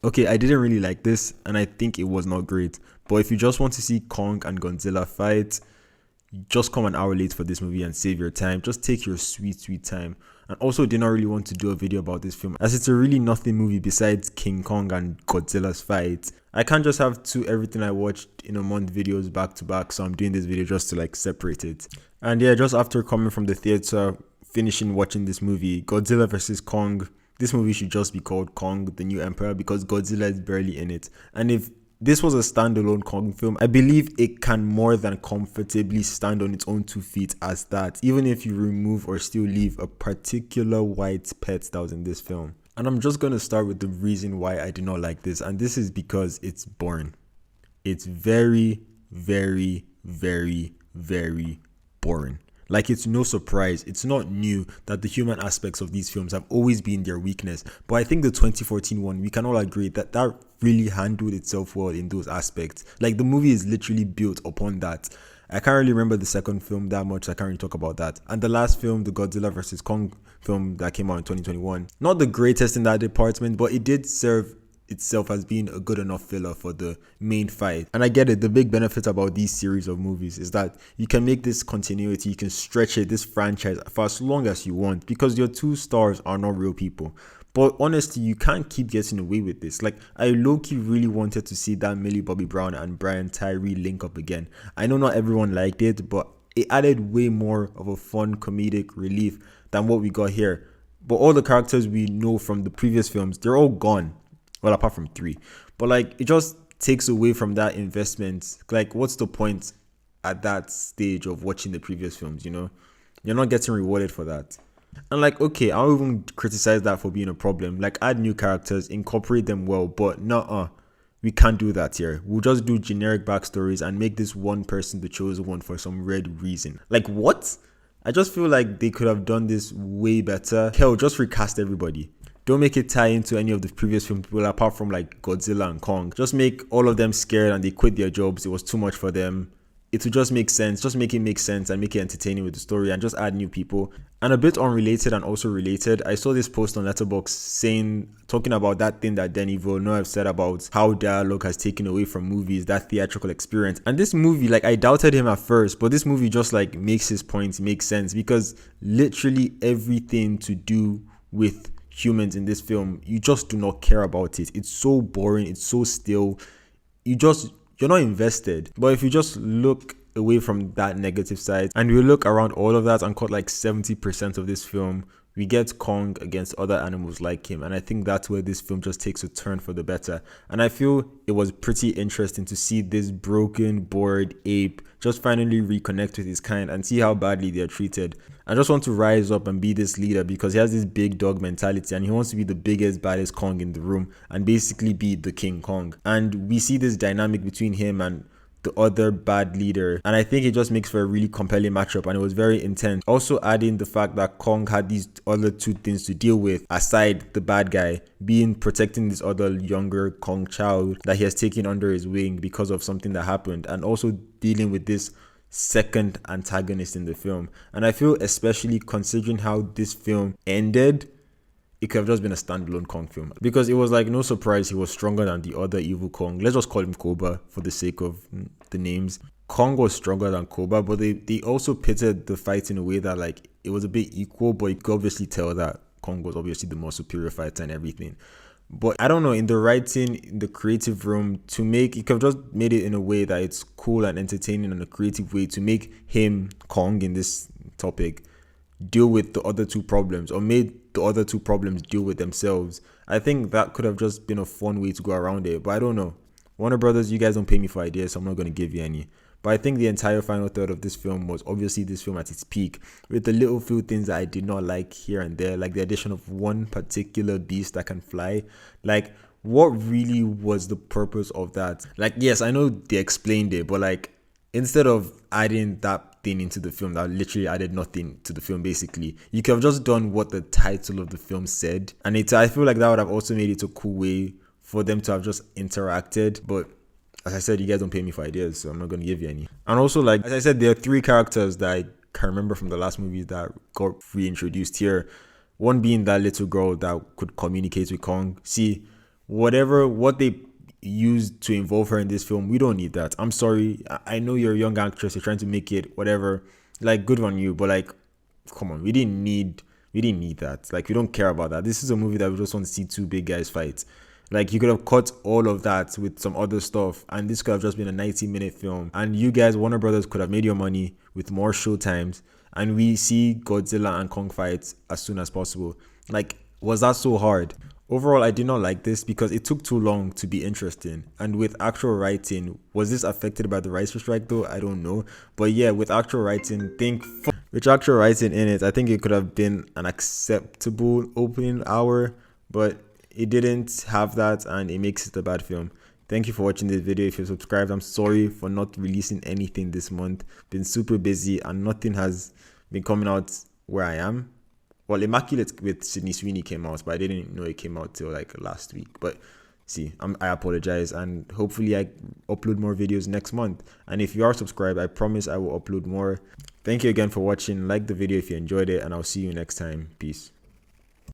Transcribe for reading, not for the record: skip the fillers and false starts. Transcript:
Okay, I didn't really like this, and I think it was not great. But if you just want to see Kong and Godzilla fight, just come an hour late for this movie and save your time. Just take your sweet time. And also did not really want to do a video about this film, as it's a really nothing movie besides King Kong and Godzilla's fight. I can't just have two everything I watched in a month videos back to back, so I'm doing this video just to like separate it. And yeah, just after coming from the theater, finishing watching this movie, Godzilla vs. Kong, this movie should just be called Kong, the New Emperor, because Godzilla is barely in it. And if this was a standalone Kong film, I believe it can more than comfortably stand on its own 2 feet as that, even if you remove or still leave a particular white pet that was in this film. And I'm just going to start with the reason why I did not like this, and this is because it's boring. It's very, very, very, very boring. Like, it's no surprise, it's not new that the human aspects of these films have always been their weakness. But I think the 2014 one, we can all agree that that really handled itself well in those aspects. Like, the movie is literally built upon that. I can't really remember the second film that much, so I can't really talk about that. And the last film, the Godzilla vs. Kong film that came out in 2021, not the greatest in that department, but it did serve itself as being a good enough filler for the main fight. And I get it, the big benefit about these series of movies is that you can make this continuity, you can stretch it, this franchise, for as long as you want, because your 2 stars are not real people. But honestly, you can't keep getting away with this. Like, I low-key really wanted to see that Millie Bobby Brown and Brian Tyree link up again. I know not everyone liked it, but it added way more of a fun comedic relief than what we got here. But all the characters we know from the previous films, they're all gone. Well, apart from 3. But like, it just takes away from that investment. Like, what's the point at that stage of watching the previous films, you know? You're not getting rewarded for that. And like, okay, I don't even criticize that for being a problem. Like, add new characters, incorporate them well, but we can't do that here. We'll just do generic backstories and make this one person the chosen one for some weird reason. Like, what? I just feel like they could have done this way better. Hell, just recast everybody. Don't make it tie into any of the previous films, well, apart from like Godzilla and Kong. Just make all of them scared and they quit their jobs. It was too much for them. It would just make sense. Just make it make sense and make it entertaining with the story, and just add new people. And a bit unrelated and also related, I saw this post on Letterboxd talking about that thing that Denis Villeneuve said about how dialogue has taken away from movies, that theatrical experience. And this movie, like, I doubted him at first, but this movie just like makes his points make sense, because literally everything to do with humans in this film, you just do not care about it. It's so boring, it's so still, you're not invested. But if you just look away from that negative side and we look around all of that and cut like 70% of this film, we get Kong against other animals like him, and I think that's where this film just takes a turn for the better. And I feel it was pretty interesting to see this broken, bored ape just finally reconnect with his kind and see how badly they're treated. I just want to rise up and be this leader, because he has this big dog mentality and he wants to be the biggest, baddest Kong in the room and basically be the King Kong. And we see this dynamic between him and the other bad leader, and I think it just makes for a really compelling matchup, and it was very intense. Also adding the fact that Kong had these other 2 things to deal with aside the bad guy, being protecting this other younger Kong child that he has taken under his wing because of something that happened, and also dealing with this second antagonist in the film. And I feel, especially considering how this film ended, it could have just been a standalone Kong film, because it was like no surprise he was stronger than the other evil Kong. Let's just call him Cobra for the sake of the names. Kong was stronger than Cobra, but they also pitted the fight in a way that like it was a bit equal, but you could obviously tell that Kong was obviously the more superior fighter and everything. But I don't know, in the writing, in the creative room, to make, you could have just made it in a way that it's cool and entertaining, in a creative way to make him, Kong, in this topic deal with the other 2 problems, or made the other 2 problems deal with themselves. I think that could have just been a fun way to go around it, but I don't know. Warner Brothers, you guys don't pay me for ideas, so I'm not going to give you any. But I think the entire final third of this film was obviously this film at its peak, with the little few things that I did not like here and there, like the addition of one particular beast that can fly. Like, what really was the purpose of that? Like, yes, I know they explained it, but like, instead of adding that thing into the film that literally added nothing to the film, basically, you could have just done what the title of the film said, and I feel like that would have also made it a cool way for them to have just interacted. But as I said, you guys don't pay me for ideas, so I'm not going to give you any. And also, like, as I said, there are 3 characters that I can remember from the last movies that got reintroduced here. One being that little girl that could communicate with Kong. See, what they used to involve her in this film, we don't need that. I'm sorry. I know you're a young actress, you're trying to make it whatever. Like, good on you, but like, come on, we didn't need that. Like, we don't care about that. This is a movie that we just want to see two big guys fight. Like, you could have cut all of that with some other stuff, and this could have just been a 90-minute film. And you guys, Warner Brothers, could have made your money with more show times, and we see Godzilla and Kong fights as soon as possible. Like, was that so hard? Overall, I did not like this because it took too long to be interesting. And with actual writing, was this affected by the writer's strike though? I don't know. But yeah, with actual writing, with actual writing in it, I think it could have been an acceptable opening hour, but it didn't have that, and it makes it a bad film. Thank you for watching this video. If you're subscribed, I'm sorry for not releasing anything this month. Been super busy and nothing has been coming out where I am. Well, Immaculate with Sydney Sweeney came out, but I didn't know it came out till like last week. But see, I apologize, and hopefully I upload more videos next month. And if you are subscribed, I promise I will upload more. Thank you again for watching. Like the video if you enjoyed it, and I'll see you next time. Peace.